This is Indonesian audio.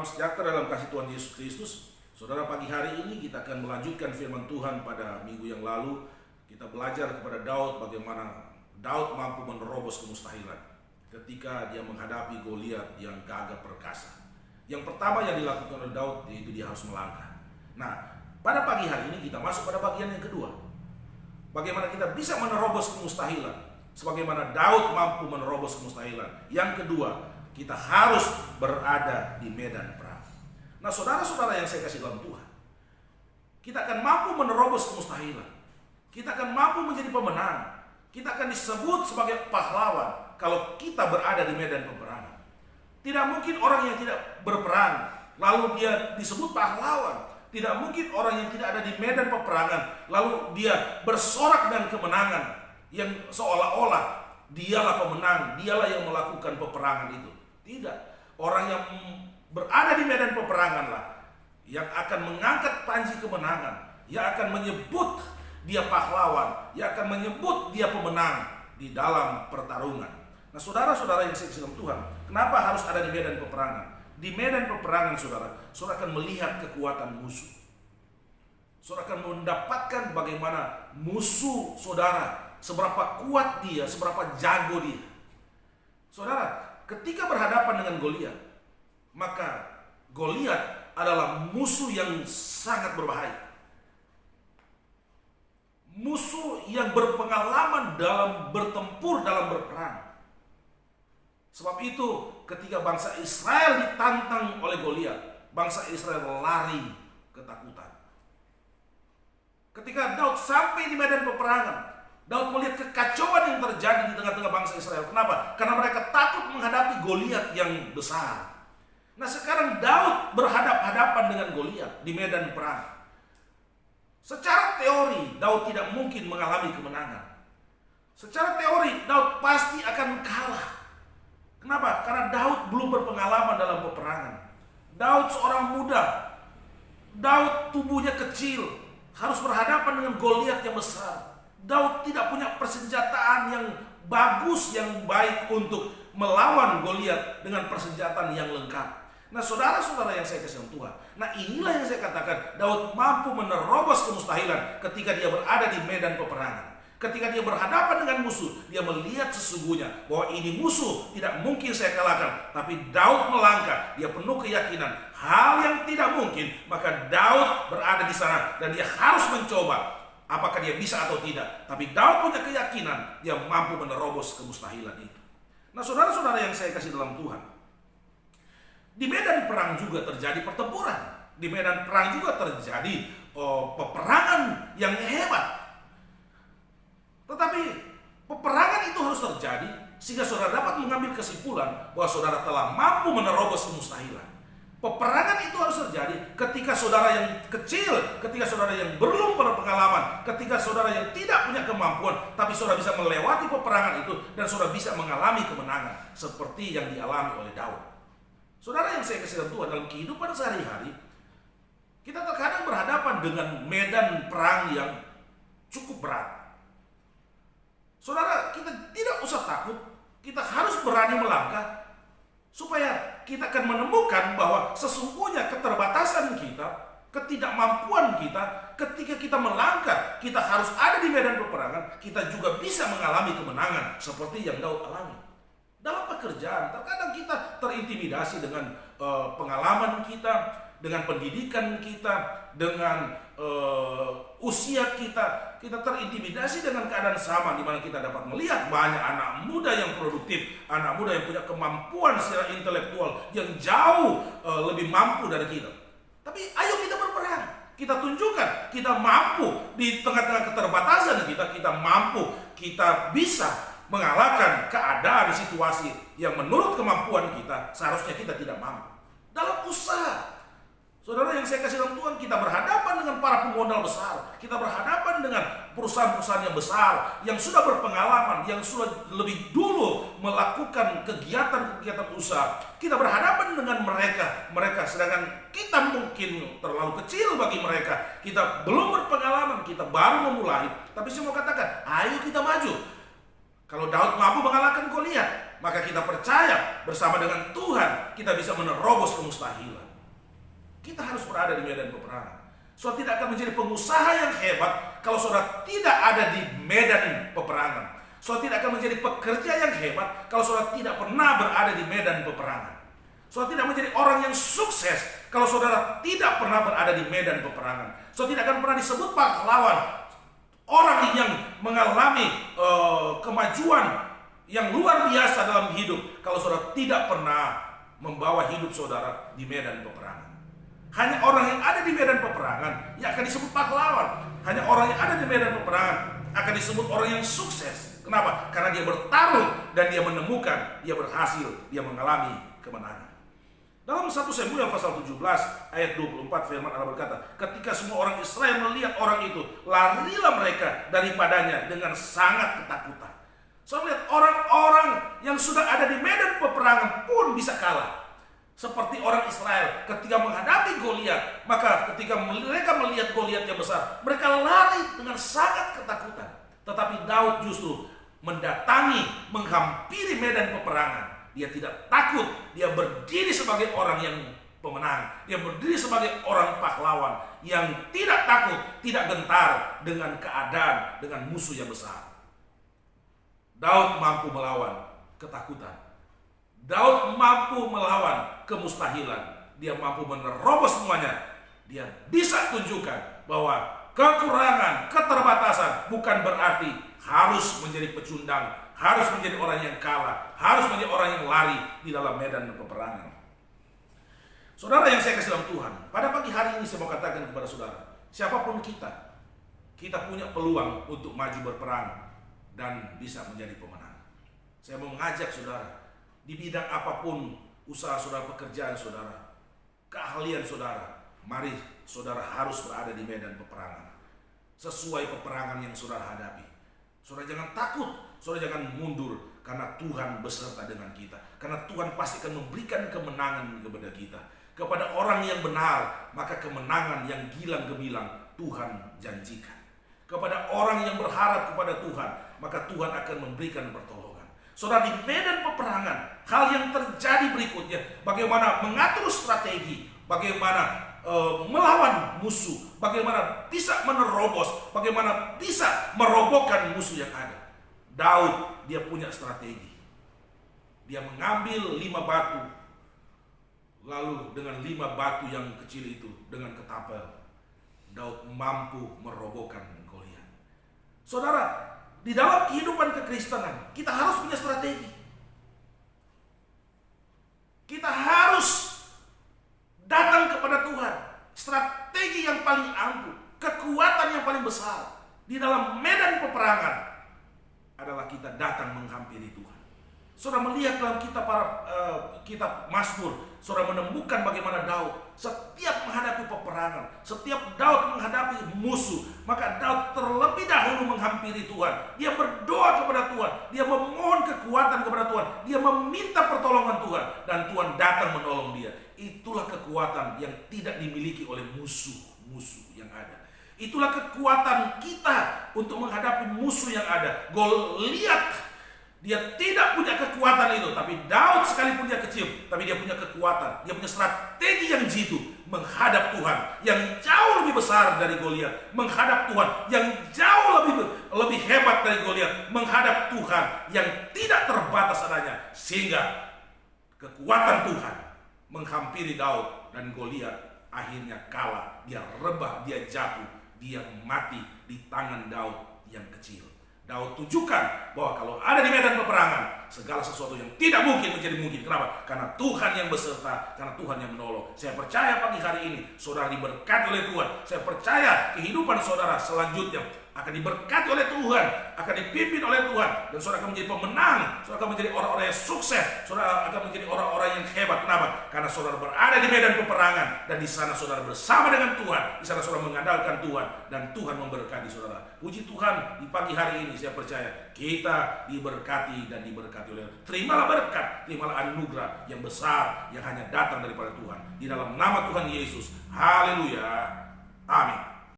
Salam sejahtera dalam kasih Tuhan Yesus Kristus. Saudara, pagi hari ini kita akan melanjutkan firman Tuhan pada minggu yang lalu. Kita belajar kepada Daud bagaimana Daud mampu menerobos kemustahilan ketika dia menghadapi Goliat yang gagah perkasa. Yang pertama yang dilakukan oleh Daud yaitu dia harus melangkah. Nah, pada pagi hari ini kita masuk pada bagian yang kedua. Bagaimana kita bisa menerobos kemustahilan sebagaimana Daud mampu menerobos kemustahilan. Yang kedua, kita harus berada di medan perang. Nah, saudara-saudara yang saya kasih dalam Tuhan, kita akan mampu menerobos kemustahilan. Kita akan mampu menjadi pemenang. Kita akan disebut sebagai pahlawan kalau kita berada di medan peperangan. Tidak mungkin orang yang tidak berperang lalu dia disebut pahlawan. Tidak mungkin orang yang tidak ada di medan peperangan lalu dia bersorak dengan kemenangan yang seolah-olah dialah pemenang, dialah yang melakukan peperangan itu. Tidak. Orang yang berada di medan peperangan lah yang akan mengangkat panji kemenangan, yang akan menyebut dia pahlawan, yang akan menyebut dia pemenang di dalam pertarungan. Nah, saudara-saudara yang saya kasih dalam Tuhan, kenapa harus ada di medan peperangan? Di medan peperangan saudara akan melihat kekuatan musuh. Saudara akan mendapatkan bagaimana musuh saudara, seberapa kuat dia, seberapa jago dia. Saudara, ketika berhadapan dengan Goliat, maka Goliat adalah musuh yang sangat berbahaya. Musuh yang berpengalaman dalam bertempur, dalam berperang. Sebab itu ketika bangsa Israel ditantang oleh Goliat, bangsa Israel lari ketakutan. Ketika Daud sampai di medan peperangan, Daud melihat kekacauan yang terjadi di tengah-tengah bangsa Israel. Kenapa? Karena mereka takut menghadapi Goliat yang besar. Nah, sekarang Daud berhadapan-hadapan dengan Goliat di medan perang. Secara teori, Daud tidak mungkin mengalami kemenangan. Secara teori, Daud pasti akan kalah. Kenapa? Karena Daud belum berpengalaman dalam peperangan. Daud seorang muda. Daud tubuhnya kecil, harus berhadapan dengan Goliat yang besar. Daud tidak punya persenjataan yang bagus, yang baik untuk melawan Goliat dengan persenjataan yang lengkap. Nah, saudara-saudara yang saya kasih Tuhan, nah inilah yang saya katakan, Daud mampu menerobos kemustahilan ketika dia berada di medan peperangan. Ketika dia berhadapan dengan musuh, dia melihat sesungguhnya bahwa ini musuh tidak mungkin saya kalahkan. Tapi Daud melangkah, dia penuh keyakinan hal yang tidak mungkin, maka Daud berada di sana dan dia harus mencoba. Apakah dia bisa atau tidak? Tapi Daud punya keyakinan dia mampu menerobos kemustahilan itu. Nah, saudara-saudara yang saya kasih dalam Tuhan, di medan perang juga terjadi pertempuran. Di medan perang juga terjadi peperangan yang hebat. Tetapi peperangan itu harus terjadi sehingga saudara dapat mengambil kesimpulan bahwa saudara telah mampu menerobos kemustahilan. Peperangan itu harus terjadi ketika saudara yang kecil, ketika saudara yang belum berpengalaman, ketika saudara yang tidak punya kemampuan, tapi saudara bisa melewati peperangan itu dan saudara bisa mengalami kemenangan seperti yang dialami oleh Daud. Saudara yang saya kasih Tuhan, dalam kehidupan sehari-hari, kita terkadang berhadapan dengan medan perang yang cukup berat. Saudara, kita tidak usah takut, kita harus berani melangkah supaya kita akan menemukan bahwa sesungguhnya keterbatasan kita, ketidakmampuan kita, ketika kita melangkah, kita harus ada di medan peperangan, kita juga bisa mengalami kemenangan seperti yang Daud alami. Dalam pekerjaan, terkadang kita terintimidasi dengan pengalaman kita, dengan pendidikan kita, dengan usia kita. Kita terintimidasi dengan keadaan sama di mana kita dapat melihat banyak anak muda yang produktif, anak muda yang punya kemampuan secara intelektual yang jauh lebih mampu dari kita. Tapi ayo kita berperang. Kita tunjukkan kita mampu di tengah-tengah keterbatasan kita mampu, kita bisa mengalahkan keadaan situasi yang menurut kemampuan kita seharusnya kita tidak mampu. Dalam usaha, saudara yang saya kasih dalam Tuhan, kita berhadapan dengan para pemodal besar, kita berhadapan dengan perusahaan-perusahaan yang besar, yang sudah berpengalaman, yang sudah lebih dulu melakukan kegiatan-kegiatan usaha. Kita berhadapan dengan mereka sedangkan kita mungkin terlalu kecil bagi mereka. Kita belum berpengalaman, kita baru memulai. Tapi saya mau katakan, ayo kita maju. Kalau Daud mampu mengalahkan Goliat, maka kita percaya bersama dengan Tuhan kita bisa menerobos kemustahilan. Kita harus berada di medan peperangan. Saudara tidak akan menjadi pengusaha yang hebat kalau saudara tidak ada di medan peperangan. Saudara tidak akan menjadi pekerja yang hebat kalau saudara tidak pernah berada di medan peperangan. Saudara tidak menjadi orang yang sukses kalau saudara tidak pernah berada di medan peperangan. Saudara tidak akan pernah disebut pahlawan, orang yang mengalami kemajuan yang luar biasa dalam hidup kalau saudara tidak pernah membawa hidup saudara di medan peperangan. Hanya orang yang ada di medan peperangan yang akan disebut pahlawan. Hanya orang yang ada di medan peperangan akan disebut orang yang sukses. Kenapa? Karena dia bertarung dan dia menemukan, dia berhasil, dia mengalami kemenangan. Dalam 1 Samuel pasal 17 ayat 24 firman Allah berkata, ketika semua orang Israel melihat orang itu, larilah mereka daripadanya dengan sangat ketakutan. Saya melihat orang-orang yang sudah ada di medan peperangan pun bisa kalah. Seperti orang Israel ketika menghadapi Goliat, maka ketika mereka melihat Goliat yang besar, mereka lari dengan sangat ketakutan. Tetapi Daud justru mendatangi, menghampiri medan peperangan. Dia tidak takut, dia berdiri sebagai orang yang pemenang. Dia berdiri sebagai orang pahlawan yang tidak takut, tidak gentar dengan keadaan, dengan musuh yang besar. Daud mampu melawan ketakutan. Daud mampu melawan kemustahilan. Dia mampu menerobos semuanya. Dia bisa tunjukkan bahwa kekurangan, keterbatasan bukan berarti harus menjadi pecundang, harus menjadi orang yang kalah, harus menjadi orang yang lari di dalam medan peperangan. Saudara yang saya kasih dalam Tuhan, pada pagi hari ini saya mau katakan kepada saudara, siapapun kita punya peluang untuk maju berperang dan bisa menjadi pemenang. Saya mau mengajak saudara, di bidang apapun usaha saudara, pekerjaan saudara, keahlian saudara, mari saudara harus berada di medan peperangan sesuai peperangan yang saudara hadapi. Saudara jangan takut, saudara jangan mundur, karena Tuhan beserta dengan kita. Karena Tuhan pasti akan memberikan kemenangan kepada kita. Kepada orang yang benar, maka kemenangan yang gilang gemilang Tuhan janjikan. Kepada orang yang berharap kepada Tuhan, maka Tuhan akan memberikan pertolongan. Saudara, di medan peperangan, hal yang terjadi berikutnya, bagaimana mengatur strategi, bagaimana melawan musuh, bagaimana bisa menerobos, bagaimana bisa merobohkan musuh yang ada. Daud, dia punya strategi. Dia mengambil 5 batu, lalu dengan 5 batu yang kecil itu, dengan ketapel, Daud mampu merobohkan Goliat. Saudara, di dalam kehidupan kekristenan, kita harus punya strategi. Kita harus datang kepada Tuhan. Strategi yang paling ampuh, kekuatan yang paling besar di dalam medan peperangan adalah kita datang menghampiri Tuhan. Saudara melihat dalam kitab Mazmur, saudara menemukan bagaimana Daud setiap menghadapi peperangan, setiap Daud menghadapi musuh, maka Daud terlebih dahulu menghampiri Tuhan. Dia berdoa kepada Tuhan, dia memohon kekuatan kepada Tuhan, dia meminta pertolongan Tuhan, dan Tuhan datang menolong dia. Itulah kekuatan yang tidak dimiliki oleh musuh-musuh yang ada. Itulah kekuatan kita untuk menghadapi musuh yang ada. Goliat, dia tidak punya kekuatan itu, tapi Daud sekalipun dia kecil, tapi dia punya kekuatan, dia punya strategi yang jitu menghadap Tuhan yang jauh lebih besar dari Goliat, menghadap Tuhan yang jauh lebih hebat dari Goliat, menghadap Tuhan yang tidak terbatas adanya, sehingga kekuatan Tuhan menghampiri Daud, dan Goliat akhirnya kalah, dia rebah, dia jatuh, dia mati di tangan Daud yang kecil. Daud tunjukkan bahwa kalau ada di medan peperangan, segala sesuatu yang tidak mungkin menjadi mungkin. Kenapa? Karena Tuhan yang beserta, karena Tuhan yang menolong. Saya percaya pagi hari ini saudara diberkati oleh Tuhan. Saya percaya kehidupan saudara selanjutnya akan diberkati oleh Tuhan, akan dipimpin oleh Tuhan, dan saudara akan menjadi pemenang, saudara akan menjadi orang-orang yang sukses, saudara akan menjadi orang-orang yang hebat. Kenapa? Karena saudara berada di medan peperangan, dan di sana saudara bersama dengan Tuhan, di sana saudara mengandalkan Tuhan, dan Tuhan memberkati saudara. Puji Tuhan, di pagi hari ini saya percaya kita diberkati dan diberkati oleh Tuhan. Terimalah berkat, terimalah anugerah yang besar yang hanya datang daripada Tuhan. Di dalam nama Tuhan Yesus, haleluya, amin.